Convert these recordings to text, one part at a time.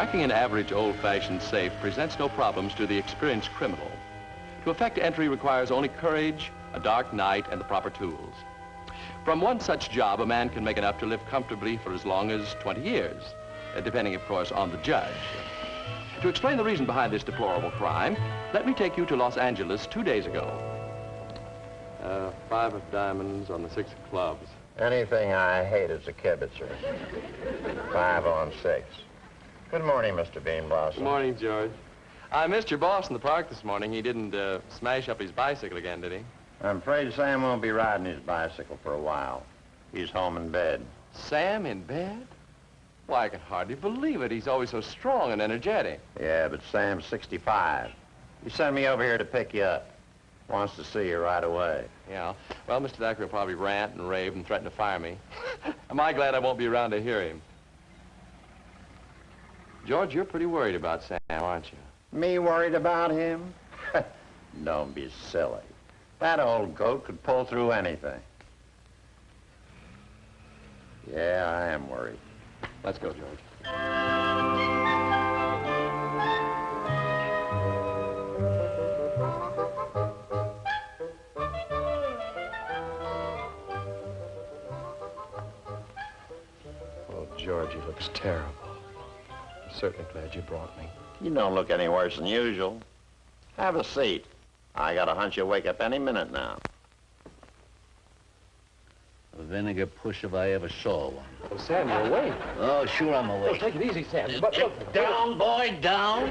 Cracking an average old-fashioned safe presents no problems to the experienced criminal. To effect entry requires only courage, a dark night, and the proper tools. From one such job, a man can make enough to live comfortably for as long as 20 years, depending, of course, on the judge. To explain the reason behind this deplorable crime, let me take you to Los Angeles 2 days ago. 5 of diamonds on the 6 of clubs. Anything I hate is a kibitzer. 5 on 6. Good morning, Mr. Beanblossom. Good morning, George. I missed your boss in the park this morning. He didn't smash up his bicycle again, did he? I'm afraid Sam won't be riding his bicycle for a while. He's home in bed. Sam in bed? Why, I can hardly believe it. He's always so strong and energetic. Yeah, but Sam's 65. He sent me over here to pick you up. Wants to see you right away. Yeah. Well, Mr. Thackery will probably rant and rave and threaten to fire me. Am I glad I won't be around to hear him? George, you're pretty worried about Sam, aren't you? Me worried about him? Don't be silly. That old goat could pull through anything. Yeah, I am worried. Let's go, George. Oh, George, he looks terrible. I'm certainly glad you brought me. You don't look any worse than usual. Have a seat. I got a hunch you'll wake up any minute now. A vinegar push if I ever saw one. Oh, Sam, you're awake. Oh, sure I'm awake. Take it easy, Sam. But look, Down, boy, down.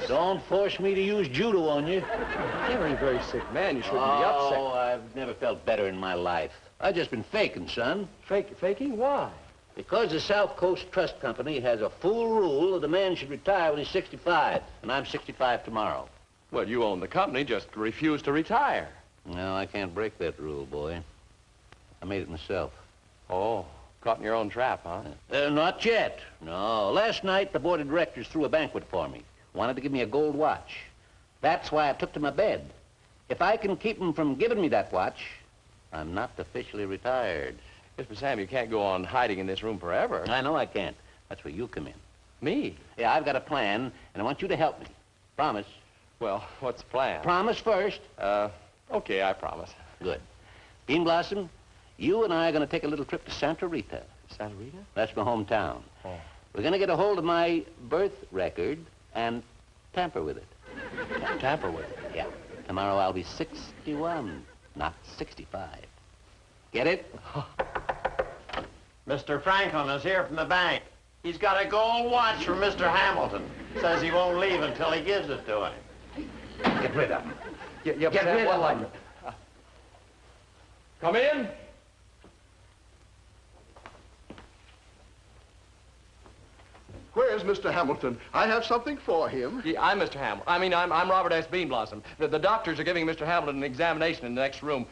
Don't force me to use judo on you. you're a very sick man. You shouldn't be upset. Oh, I've never felt better in my life. I've just been faking, son. Faking? Why? Because the South Coast Trust Company has a full rule that a man should retire when he's 65, and I'm 65 tomorrow. Well, you own the company, just refuse to retire. No, I can't break that rule, boy. I made it myself. Oh, caught in your own trap, huh? Not yet. No. Last night, the board of directors threw a banquet for me. Wanted to give me a gold watch. That's why I took to my bed. If I can keep them from giving me that watch, I'm not officially retired. Yes, but Sam, you can't go on hiding in this room forever. I know I can't. That's where you come in. Me? Yeah, I've got a plan, and I want you to help me. Promise. Well, what's the plan? Promise first. Okay, I promise. Good. Beanblossom, you and I are going to take a little trip to Santa Rita. Santa Rita? That's my hometown. Oh. We're going to get a hold of my birth record and tamper with it. Tamper with it? Yeah. Tomorrow I'll be 61, not 65. Get it? Mr. Franklin is here from the bank. He's got a gold watch from Mr. Hamilton. Says he won't leave until he gives it to him. Get rid of him. Get rid of him. Come in. Where's Mr. Hamilton? I have something for him. Yeah, I'm Mr. Hamilton. I'm Robert S. Beanblossom. The doctors are giving Mr. Hamilton an examination in the next room.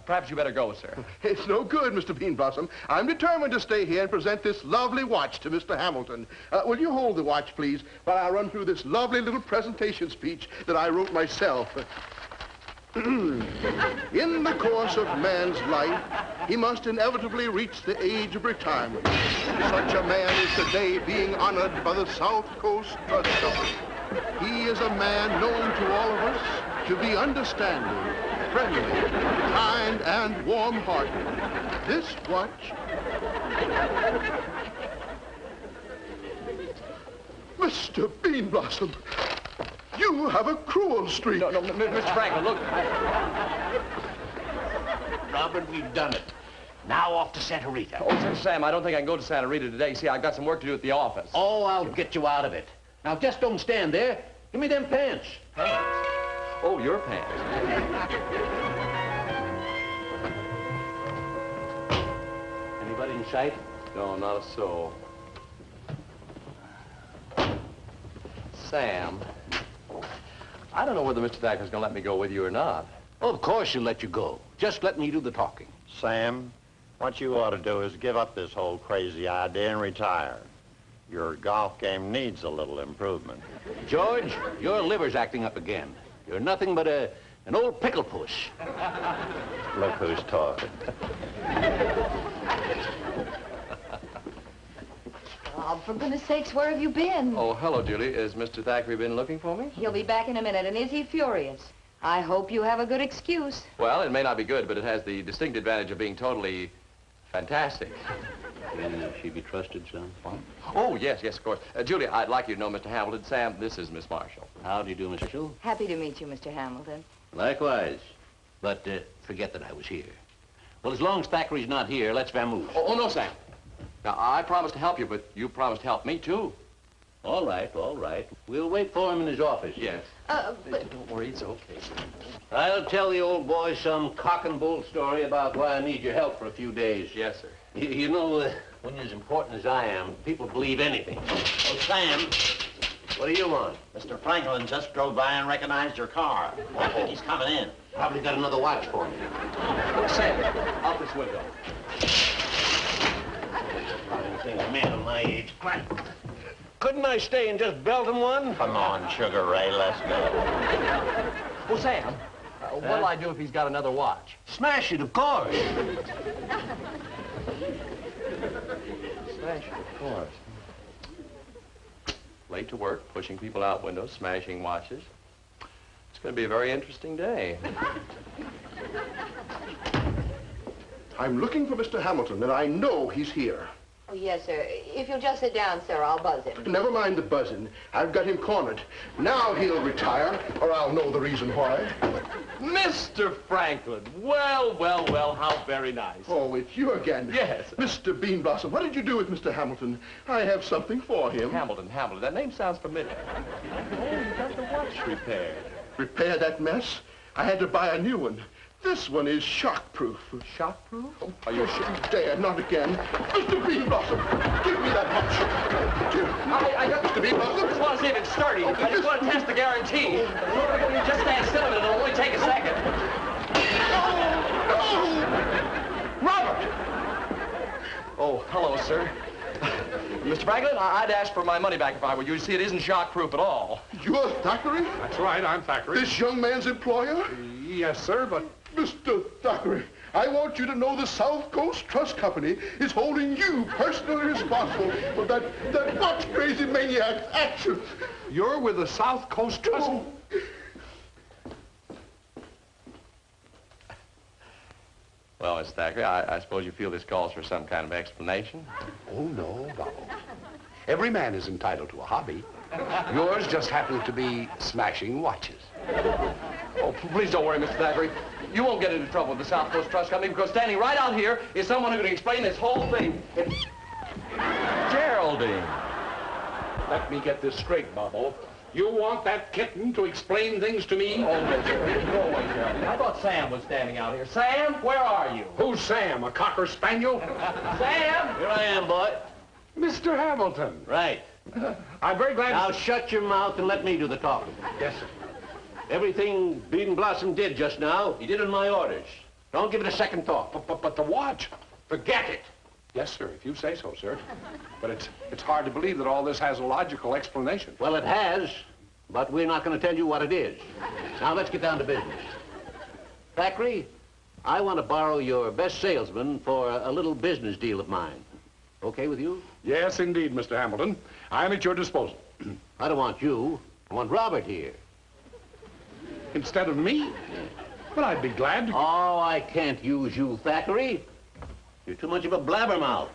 Perhaps you better go, sir. It's no good, Mr. Beanblossom. I'm determined to stay here and present this lovely watch to Mr. Hamilton. Will you hold the watch, please, while I run through this lovely little presentation speech that I wrote myself. In the course of man's life, he must inevitably reach the age of retirement. Such a man is today being honored by the South Coast Trust Company. He is a man known to all of us to be understanding, friendly, kind, and warm-hearted. This watch... Mr. Beanblossom, you have a cruel streak. No, Mr. Franklin, look. Robert, we've done it. Now off to Santa Rita. Oh, Sam, I don't think I can go to Santa Rita today. See, I've got some work to do at the office. Oh, I'll get you out of it. Now, just don't stand there. Give me them pants. Pants? Oh, your pants. Anybody in sight? No, not a soul. Sam, I don't know whether Mr. Thacker's going to let me go with you or not. Oh, of course he'll let you go. Just let me do the talking. Sam, what you ought to do is give up this whole crazy idea and retire. Your golf game needs a little improvement. George, your liver's acting up again. You're nothing but an old pickle push. Look who's talking. Bob, for goodness sakes, where have you been? Oh, hello, Julie. Has Mr. Thackery been looking for me? He'll be back in a minute, and is he furious? I hope you have a good excuse. Well, it may not be good, but it has the distinct advantage of being totally fantastic. Can she be trusted, son? What? Oh, yes, of course. Julie, I'd like you to know Mr. Hamilton. Sam, this is Miss Marshall. How do you do, Mr. Marshall? Happy to meet you, Mr. Hamilton. Likewise. But forget that I was here. Well, as long as Thackeray's not here, let's vamoose. Oh, no, Sam. Now, I promised to help you, but you promised to help me, too. All right, all right. We'll wait for him in his office. Yes. But... Don't worry, it's okay. I'll tell the old boy some cock and bull story about why I need your help for a few days. Yes, sir. You know, when you're as important as I am, people believe anything. Oh, Sam, What do you want? Mr. Franklin just drove by and recognized your car. I think he's coming in. Probably got another watch for me. Sam, out this window. I didn't think a man of my age. Couldn't I stay and just belt him one? Come on, Sugar Ray, let's go. Well, Sam, what'll I do if he's got another watch? Smash it, of course. Smash it, of course. Late to work, pushing people out windows, smashing watches. It's going to be a very interesting day. I'm looking for Mr. Hamilton, and I know he's here. Oh, yes, sir. If you'll just sit down, sir, I'll buzz him. Never mind the buzzing. I've got him cornered. Now he'll retire, or I'll know the reason why. Mr. Franklin, well, how very nice. Oh, it's you again. Yes. Mr. Beanblossom, what did you do with Mr. Hamilton? I have something for him. Hamilton, that name sounds familiar. Oh, you got the watch repaired. Repair that mess? I had to buy a new one. This one is shockproof. Shockproof? Oh, are you sure? Dare, not again. Mr. Beanblossom, give me that watch. I got Mr. Beanblossom. I just want to see if it's sturdy. Okay, I just want to test the guarantee. You just stand still a minute. It'll only take a second. No! Robert! Oh, hello, sir. Mr. Franklin, I'd ask for my money back if I were you. You see, it isn't shockproof at all. You're Thackery? That's right, I'm Thackeray. This young man's employer? Yes, sir, but... Mr. Thackeray, I want you to know the South Coast Trust Company is holding you personally responsible for that watch-crazy maniac's actions. You're with the South Coast Trust... Oh. Well, Mr. Thackeray, I suppose you feel this calls for some kind of explanation. Oh, no, no. Every man is entitled to a hobby. Yours just happens to be smashing watches. Oh, please don't worry, Mr. Thackeray. You won't get into trouble with the South Coast Trust Company because standing right out here is someone who can explain this whole thing. It's Geraldine. Let me get this straight, Bubble. You want that kitten to explain things to me? Oh, no, sir. Go away, Geraldine. I thought Sam was standing out here. Sam, where are you? Who's Sam, a cocker spaniel? Sam! Here I am, boy. Mr. Hamilton. Right. I'm very glad... Now shut your mouth and let me do the talking. Yes, sir. Everything Beanblossom did just now, he did on my orders. Don't give it a second thought. But the watch, forget it. Yes, sir, if you say so, sir. But it's hard to believe that all this has a logical explanation. Well, it has, but we're not going to tell you what it is. Now, let's get down to business. Thackeray, I want to borrow your best salesman for a little business deal of mine. Okay with you? Yes, indeed, Mr. Hamilton. I'm at your disposal. I don't want you. I want Robert here. Instead of me? But I'd be glad to... Oh, I can't use you, Thackeray. You're too much of a blabbermouth.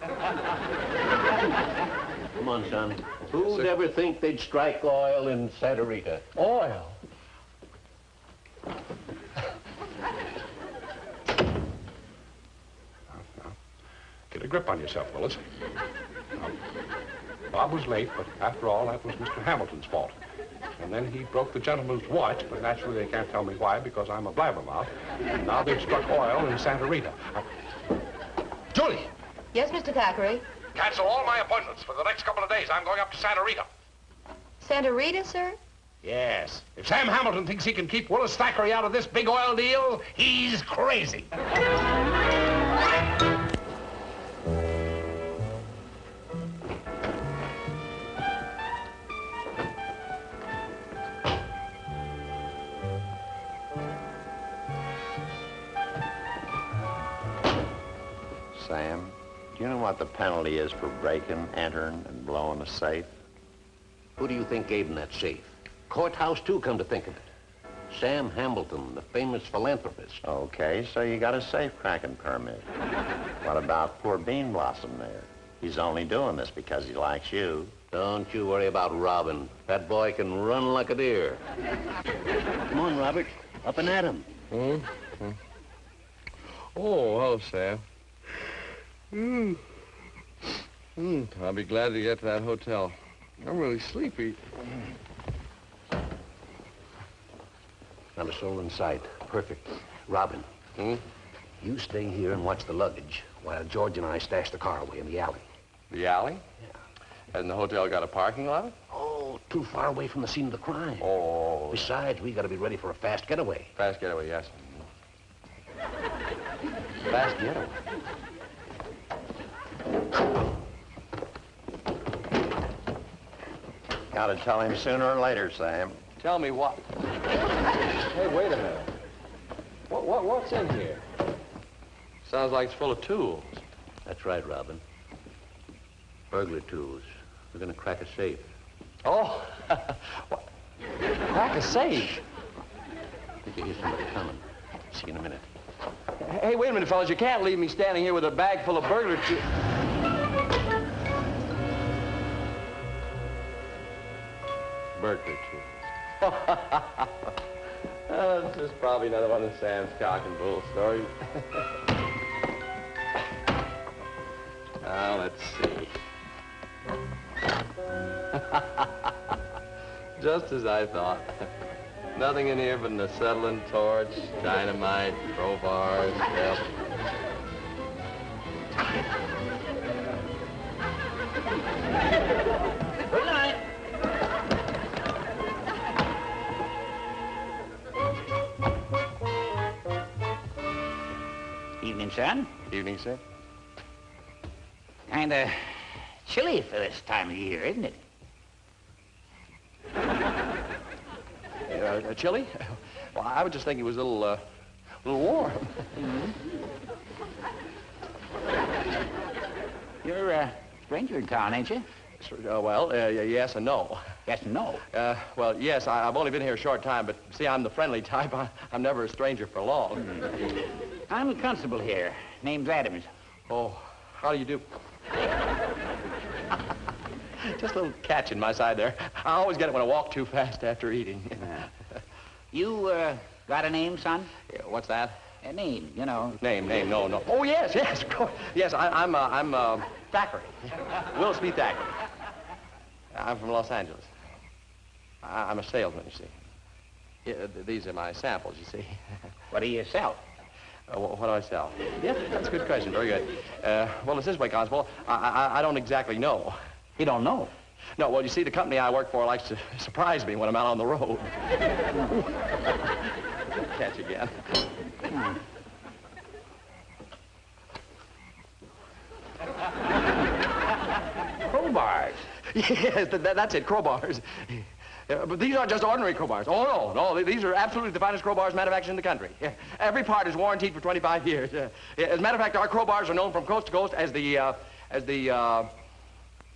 Come on, son. Who'd ever think they'd strike oil in Santa Rita? Oil? Now, get a grip on yourself, Willis. Now, Bob was late, but after all, that was Mr. Hamilton's fault. And then he broke the gentleman's watch, but naturally they can't tell me why because I'm a blabbermouth. And now they've struck oil in Santa Rita. Julie! Yes, Mr. Thackeray? Cancel all my appointments for the next couple of days. I'm going up to Santa Rita. Santa Rita, sir? Yes. If Sam Hamilton thinks he can keep Willis Thackeray out of this big oil deal, he's crazy. Sam, do You know what the penalty is for breaking, entering, and blowing a safe? Who do you think gave him that safe? Courthouse, too, come to think of it. Sam Hamilton, the famous philanthropist. Okay, so you got a safe-cracking permit. What about poor Beanblossom there? He's only doing this because he likes you. Don't you worry about Robin. That boy can run like a deer. Come on, Robert. Up and at him. Mm-hmm. Oh, hello, Sam. I'll be glad to get to that hotel. I'm really sleepy. Not a soul in sight. Perfect. Robin, you stay here and watch the luggage while George and I stash the car away in the alley. The alley? Yeah. Hasn't the hotel got a parking lot? Oh, too far away from the scene of the crime. Oh. Besides, we got to be ready for a fast getaway. Fast getaway, yes. Fast getaway. Gotta tell him sooner or later, Sam. Tell me what? Hey, wait a minute. What's in here? Sounds like it's full of tools. That's right, Robin. Burglar tools. We're going to crack a safe. Oh, what? Crack a safe? I think you hear somebody coming. See you in a minute. Hey, wait a minute, fellas. You can't leave me standing here with a bag full of burglar tools. Burglar tools. This is probably another one of Sam's cock and bull stories. Now, let's see. Just as I thought. Nothing in here but an acetylene torch, dynamite, crowbars, yep. Good night. Evening, son. Evening, sir. Kinda chilly for this time of year, isn't it? Chilly? Well, I was just thinking it was a little warm. You're a stranger in town, ain't you? Well, yes and no. Yes and no. Well, yes, I've only been here a short time, but see, I'm the friendly type. I'm never a stranger for long. I'm the constable here. Name's Adams. Oh, how do you do? Just a little catch in my side there. I always get it when I walk too fast after eating. You, got a name, son? Yeah, what's that? A name, you know. Name, no. Oh, yes, of course. Yes, I'm Thackery. Willis B. Thackery. I'm from Los Angeles. I'm a salesman, you see. Yeah, these are my samples, you see. What do you sell? What do I sell? Yes, that's a good question. Very good. Well, it's this way, Constable. I don't exactly know. You don't know? No, well, you see, the company I work for likes to surprise me when I'm out on the road. Catch again. Crowbars. Yes, that's it, crowbars. But these aren't just ordinary crowbars. Oh, no, these are absolutely the finest crowbars manufactured in the country. Every part is warranted for 25 years. As a matter of fact, our crowbars are known from coast to coast as the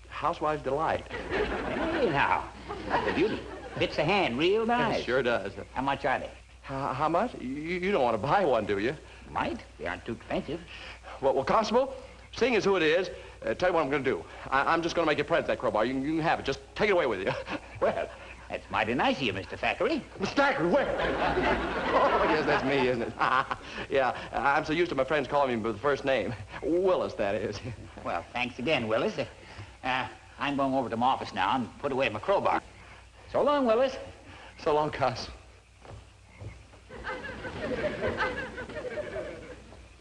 housewife's delight. Hey, now. That's a beauty. Fits the hand real nice. It sure does. How much are they? How much? You don't want to buy one, do you? Might. They aren't too expensive. Well, Constable, seeing as who it is, tell you what I'm going to do. I'm just going to make you a present of that crowbar. You can have it. Just take it away with you. Well, that's mighty nice of you, Mr. Thackery. Mr. Thackery, where? Oh, yes, that's me, isn't it? Yeah, I'm so used to my friends calling me by the first name. Willis, that is. Well, thanks again, Willis. I'm going over to my office now and put away my crowbar. So long, Willis. So long, Constable.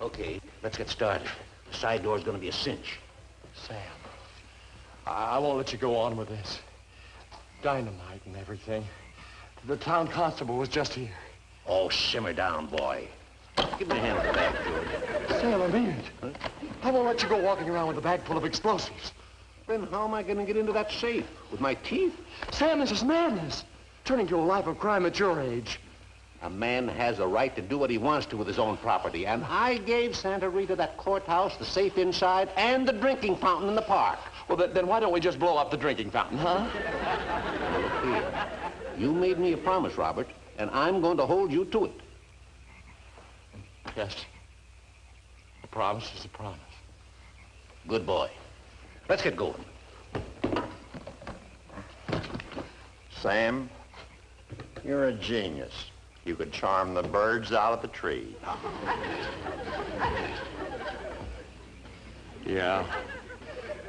Okay, let's get started. The side door's going to be a cinch. Sam, I won't let you go on with this. Dynamite and everything. The town constable was just here. Oh, simmer down, boy. Give me a hand with the bag, George. Sam, I mean it. Huh? I won't let you go walking around with a bag full of explosives. Then how am I going to get into that safe? With my teeth? Sam, this is madness. Turning to a life of crime at your age. A man has a right to do what he wants to with his own property, and I gave Santa Rita that courthouse, the safe inside, and the drinking fountain in the park. Well, then why don't we just blow up the drinking fountain, huh? Now, look here. You made me a promise, Robert, and I'm going to hold you to it. Yes. A promise is a promise. Good boy. Let's get going. Sam, you're a genius. You could charm the birds out of the tree. Yeah.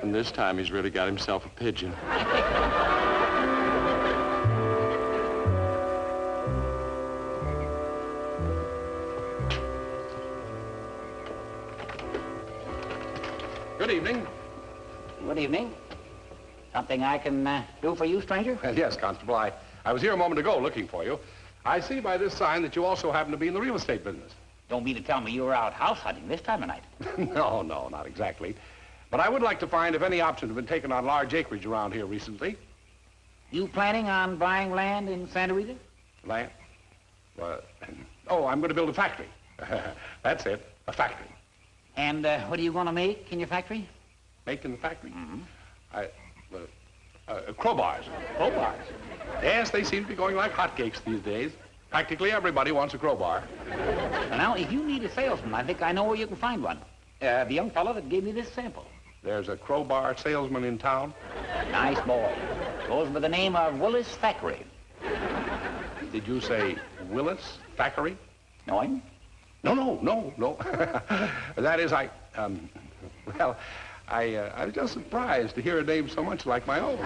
And this time he's really got himself a pigeon. Good evening. Good evening. Something I can do for you, stranger? Yes, Constable. I was here a moment ago looking for you. I see by this sign that you also happen to be in the real estate business. Don't mean to tell me you were out house hunting this time of night. No, not exactly. But I would like to find if any options have been taken on large acreage around here recently. You planning on buying land in Santa Rita? Land? Oh, I'm going to build a factory. That's it, a factory. And what are you going to make in your factory? Make in the factory? Mm-hmm. Crowbars. Crowbars? Yes, they seem to be going like hotcakes these days. Practically everybody wants a crowbar. Now, if you need a salesman, I think I know where you can find one. The young fellow that gave me this sample. There's a crowbar salesman in town? Nice boy. Goes by the name of Willis Thackery. Did you say Willis Thackery? Know him? No. That is, I was just surprised to hear a name so much like my own.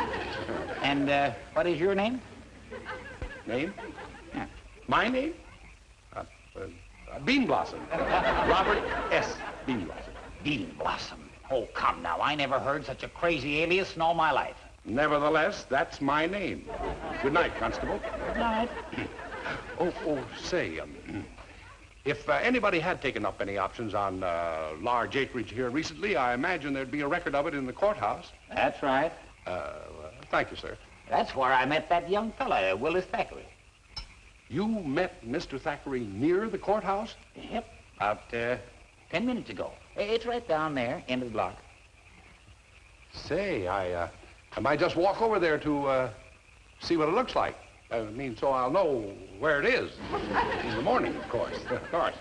And what is your name? Name? Yeah. My name? Beanblossom. Robert S. Beanblossom. Beanblossom. Oh, come now. I never heard such a crazy alias in all my life. Nevertheless, that's my name. Good night, Constable. Good night. Say, if anybody had taken up any options on large acreage here recently, I imagine there'd be a record of it in the courthouse. That's right. Thank you, sir. That's where I met that young fella, Willis Thackery. You met Mr. Thackeray near the courthouse? Yep, about 10 minutes ago. It's right down there, end of the block. Say, I might just walk over there to see what it looks like. So I'll know where it is. In the morning, of course. Of course.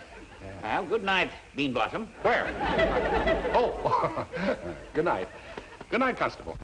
Well, good night, Beanblossom. Where? Oh, good night. Good night, Constable.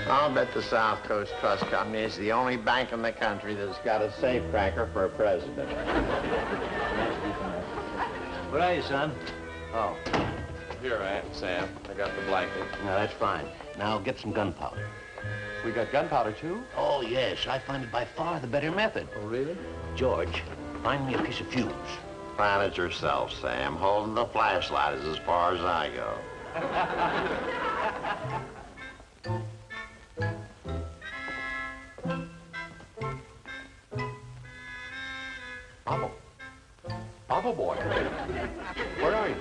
I'll bet the South Coast Trust Company is the only bank in the country that's got a safecracker for a president. Where are you, son? Oh, here I am, Sam. I got the blanket. Now, that's fine. Now, get some gunpowder. We got gunpowder, too? Oh, yes. I find it by far the better method. Oh, really? George, find me a piece of fuse. Plan it yourself, Sam. Holding the flashlight is as far as I go. Papa boy. Where are you?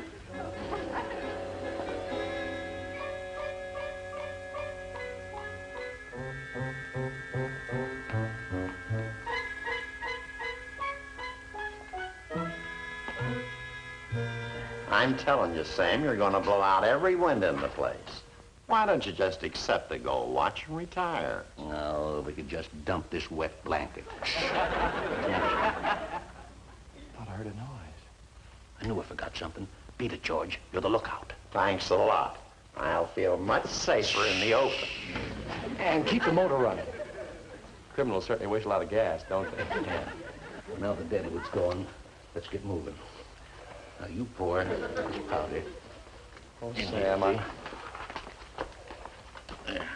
I'm telling you, Sam, you're going to blow out every window in the place. Why don't you just accept the gold watch and retire? No, we could just dump this wet blanket. I thought I heard a noise. I knew I forgot something. Beat it, George. You're the lookout. Thanks a lot. I'll feel much safer in the open. And keep the motor running. Criminals certainly waste a lot of gas, don't they? Yeah. Now the deadwood's gone. Let's get moving. Now, you pour this powder. Oh, Sam, I... There.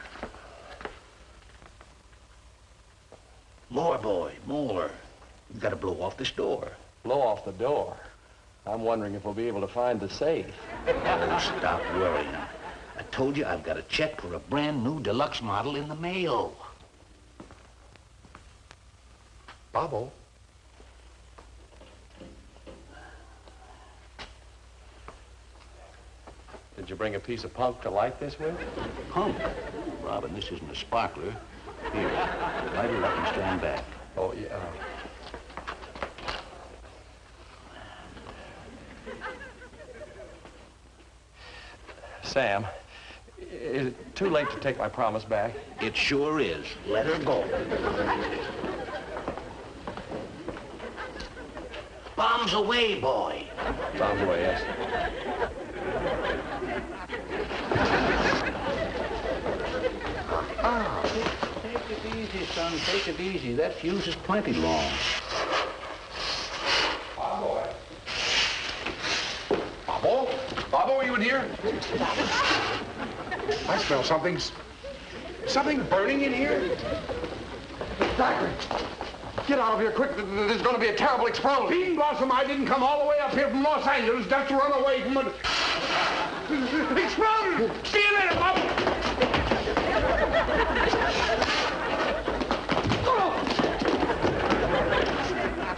More, boy, more. You gotta blow off this door. Blow off the door. I'm wondering if we'll be able to find the safe. Oh, stop worrying. I told you I've got a check for a brand new deluxe model in the mail. Bobo? Did you bring a piece of punk to light this with? Punk? Robin, this isn't a sparkler. Here, light it up and stand back. Oh, yeah. Sam, is it too late to take my promise back? It sure is. Let her go. Bombs away, boy. Bombs away, yes. Take it easy, son. Take it easy. That fuse is plenty long. Bobo? Bobo? Bobo, are you in here? I smell something burning in here. Thackery, get out of here quick. There's going to be a terrible explosion. Beanblossom, I didn't come all the way up here from Los Angeles just to run away from an explosion. See you later, Bobo.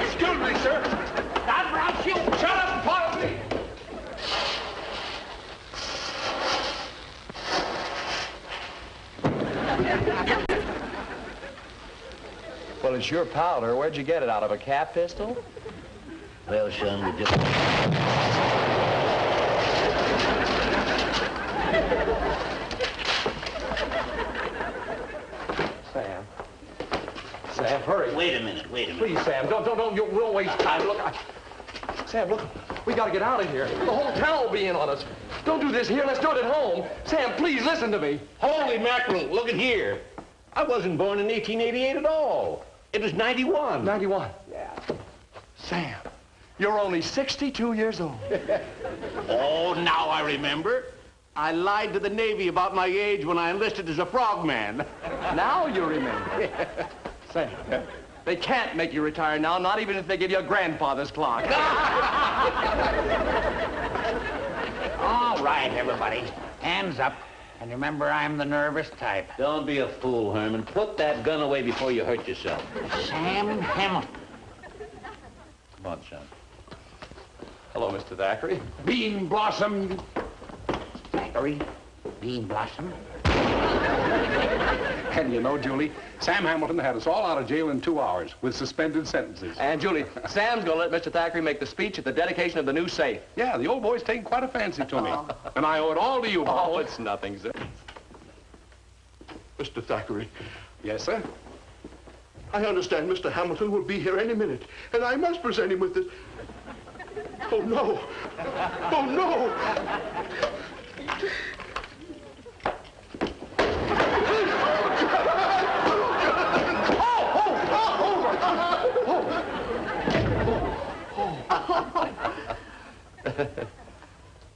Excuse me, sir. Stop or I'll shoot. Shut up and follow me. Well, it's your powder. Where'd you get it? Out of a cap pistol? Well, son, we just... Sam. Sam, hurry. Wait a minute. Please, Sam, don't waste time. Look, Sam, look, we gotta get out of here. The whole town will be in on us. Don't do this here. Let's do it at home. Sam, please listen to me. Holy mackerel, look at here. I wasn't born in 1888 at all. It was 91. 91. Yeah. Sam, you're only 62 years old. Oh, now I remember. I lied to the Navy about my age when I enlisted as a frogman. Now you remember. Sam, they can't make you retire now, not even if they give you a grandfather's clock. All right, everybody. Hands up. And remember, I'm the nervous type. Don't be a fool, Herman. Put that gun away before you hurt yourself. Sam Hamilton. Come on, son. Hello, Mr. Thackery. Beanblossom. Thackery. Beanblossom. And you know, Julie, Sam Hamilton had us all out of jail in 2 hours with suspended sentences. And, Julie, Sam's gonna let Mr. Thackery make the speech at the dedication of the new safe. Yeah, the old boy's taking quite a fancy to me. And I owe it all to you, Bob. Oh, it's nothing, sir. Mr. Thackery, Yes, sir? I understand Mr. Hamilton will be here any minute, and I must present him with this. Oh, no. Oh, no.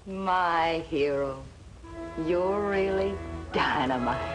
My hero. You're really dynamite.